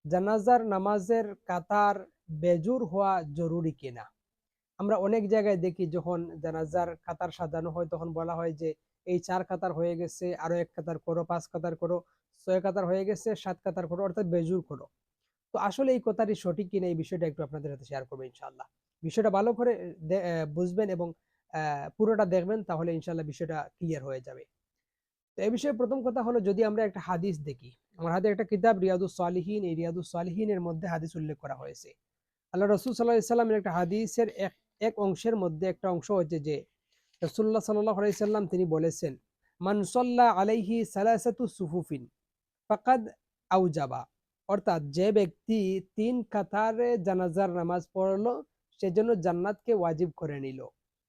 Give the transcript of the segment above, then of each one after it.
জানাজার নামাজের কাতার বেজুর হওয়া জরুরি কিনা। আমরা অনেক জায়গায় দেখি যখন জানাজার কাতার সাজানো হয় তখন বলা হয় যে এই ৪ কাতার হয়ে গেছে, আরো ১ কাতার করো, ৫ কাতার করো, ৬ কাতার হয়ে গেছে, ৭ কাতার করো, অর্থাৎ বেজুর করো। তো আসলে এই কথাটি সঠিক কিনা এই বিষয়টা একটু আপনাদের সাথে শেয়ার করবো ইনশাআল্লাহ। বিষয়টা ভালো করে বুঝবেন এবং পুরোটা দেখবেন, তাহলে ইনশাআল্লাহ বিষয়টা ক্লিয়ার হয়ে যাবে। তো এই বিষয়ে প্রথম কথা হলো, যদি আমরা একটা হাদিস দেখি, আমার হাতে একটা কিতাব রিয়াদুস সালিহিন, এই রিয়াদুস সালিহিনের মধ্যে হাদিস উল্লেখ করা হয়েছে। আল্লাহ রসুল সাল্লাহ সাল্লামের একটা হাদিসের এক এক অংশের মধ্যে একটা অংশ হচ্ছে যে রসুল্লাহ সাল্লাহ আলাইসাল্লাম তিনি বলেছেন, মান সাল্লা আলাইহি সালাসাতু সুফুফিন ফাকাদ আউজাবা, অর্থাৎ যে ব্যক্তি ৩ কাতারে জানাজার নামাজ পড়লো সেজন্য জান্নাতকে ওয়াজিব করে নিল।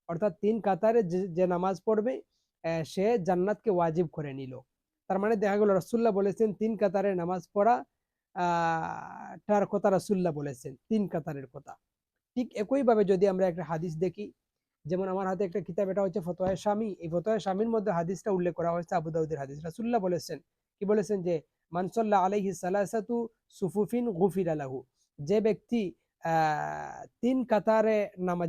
অর্থাৎ ৩ কাতারে যে নামাজ পড়বে সে জান্নাতকে ওয়াজিব করে নিল। তার মানে দেখা গেল রাসূলুল্লাহ বলেছেন ৩ কাতারে নামাজ পড়া তার কথা রাসূলুল্লাহ বলেছেন, ৩ কাতারের কথা। ঠিক একই ভাবে যদি আমরা একটা হাদিস দেখি, যেমন আমার হাতে একটা কিতাব, এটা হচ্ছে ফতোয়া শামী, এই ফতোয়া শামীর মধ্যে হাদিসটা উল্লেখ করা হয়েছে আবু দাউদের হাদিস। রাসূলুল্লাহ বলেছেন, কি বলেছেন যে মান সাল্লা আলাইহি সালাসাতু সুফুফিন গুফিরা লাহু, যে ব্যক্তি ৩ কাতারে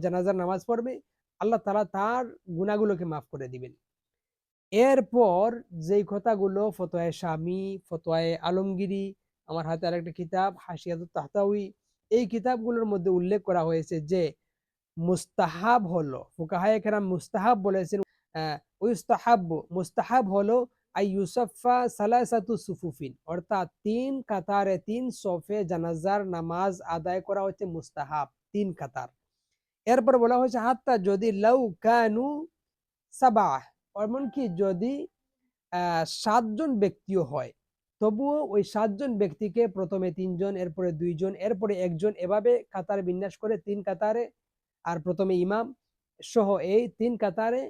জানাজার নামাজ পড়বে আল্লাহ তাআলা তার গুনাহগুলোকে মাফ করে দিবেন। এরপর যেই কথাগুলো ফতোয়ায়ে শামী, ফতোয়ায়ে আলমগীরি, আমার হাতে আরেকটা কিতাব হাশিয়াতুত তাহতাউই, এই কিতাবগুলোর মধ্যে উল্লেখ করা হয়েছে যে মুস্তাহাব হলো, ফুকাহায়ে কেরাম মুস্তাহাব বলেছেন, ইউস্তাহাব্বু, মুস্তাহাব হলো আইয়ুসাফা সালাসাতু সুফুফিন, অর্থাৎ ৩ কাতারে ৩ সফে জানাজার নামাজ আদায় করা হচ্ছে মুস্তাহাব, ৩ কাতার। এরপর বলা হয়েছে হাত্তা যদি লাউ কানু সাবাহ, এমনকি যদি ৭ জন ব্যক্তিও হয়, তবুও ওই ৭ জন ব্যক্তিকে প্রথমে ৩ জন, এরপরে ২ জন, এরপরে ১ জন, এভাবে কাতার বিন্যাস করে ৩ কাতারে, আর প্রথমে ইমাম সহ এই ৩ কাতারে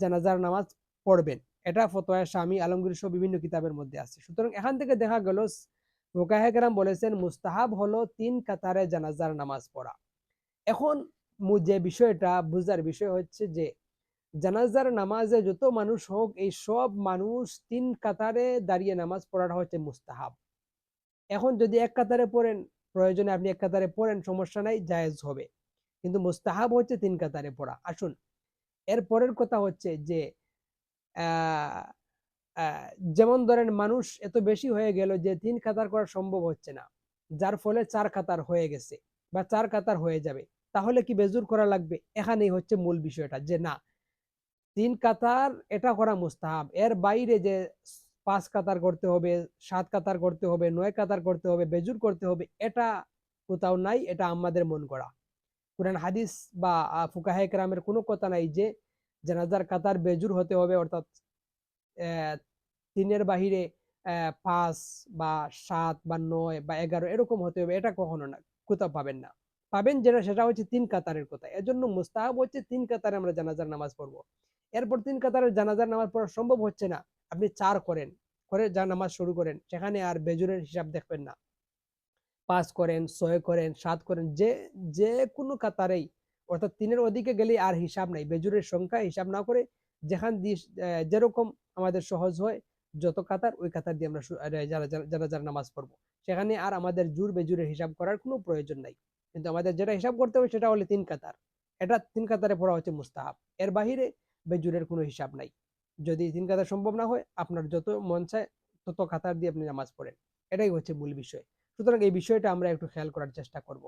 জানাজার নামাজ পড়বেন। এটা ফতোয়া শামী, আলমগীর সহ বিভিন্ন কিতাবের মধ্যে আছে। সুতরাং এখান থেকে দেখা গেল ফুকাহায়ে কেরাম বলেছেন মুস্তাহাব হলো ৩ কাতারে জানাজার নামাজ পড়া। এখন যে বিষয়টা বুঝার বিষয় হচ্ছে যে জানাজার নামাজে যত মানুষ হোক, এই সব মানুষ ৩ কাতারে দাঁড়িয়ে নামাজ পড়াটা হচ্ছে মুস্তাহাব। এখন যদি ১ কাতারে পড়েন, প্রয়োজনে আপনি ১ কাতারে পড়েন, সমস্যা নাই, জায়েজ হবে। কিন্তু মুস্তাহাব হচ্ছে ৩ কাতারে পড়া। আসুন, এর পরের কথা হচ্ছে যে আহ, আহ, যেমন ধরেন মানুষ এত বেশি হয়ে গেল যে ৩ কাতার করা সম্ভব হচ্ছে না, যার ফলে ৪ কাতার হয়ে গেছে বা ৪ কাতার হয়ে যাবে, তাহলে কি বেজুর করা লাগবে? এখানেই হচ্ছে মূল বিষয়টা, যে না, ৩ কাতার এটা করা মুস্তাহাব, এর বাইরে যে ৫ কাতার করতে হবে, ৭ কাতার করতে হবে, ৯ কাতার করতে হবে, বেজুর করতে হবে, এটা কোথাও নাই, এটা আমাদের মন করা। কুরআন হাদিস বা ফুকাহায়ে কেরামের কোনো কথা নাই যে জানাজার কাতার বেজুর হতে হবে, অর্থাৎ ৩ এর বাহিরে ৫ বা ৭ বা ৯ বা ১১ এরকম হতে হবে, এটা কখনো না, কোথাও পাবেন না। পাবেন যেটা, সেটা হচ্ছে ৩ কাতারের কথা। এজন্য মুস্তাহাব হচ্ছে ৩ কাতারে আমরা জানাজার নামাজ পড়বো। এরপর ৩ কাতারের জানাজার নামাজ পড়া সম্ভব হচ্ছে না, আপনি ৪ করেন, করে যা নামাজ শুরু করেন, সেখানে আর বেজুরের হিসাব দেখবেন না। ৫ করেন, ৬ করেন, ৭ করেন, যে কোনো কাতারেই, অর্থাৎ ৩ এর ওদিকে গেলেই আর হিসাব নাই, বেজুরের সংখ্যা হিসাব না করে যেখান দিয়ে যেরকম আমাদের সহজ হয়, যত কাতার ওই কাতার দিয়ে আমরা যারা নামাজ পড়বো, সেখানে আর আমাদের জুর বেজুরের হিসাব করার কোনো প্রয়োজন নাই। কিন্তু আমাদের যেটা হিসাব করতে হবে সেটা হলো ৩ কাতার, এটা ৩ কাতারে পড়া হচ্ছে মুস্তাহাব, এর বাহিরে বেজুরের কোনো হিসাব নাই। যদি ৩ কাতার সম্ভব না হয়, আপনার যত মন চায় তত কাতার দিয়ে আপনি নামাজ পড়েন, এটাই হচ্ছে মূল বিষয়। সুতরাং এই বিষয়টা আমরা একটু খেয়াল করার চেষ্টা করব।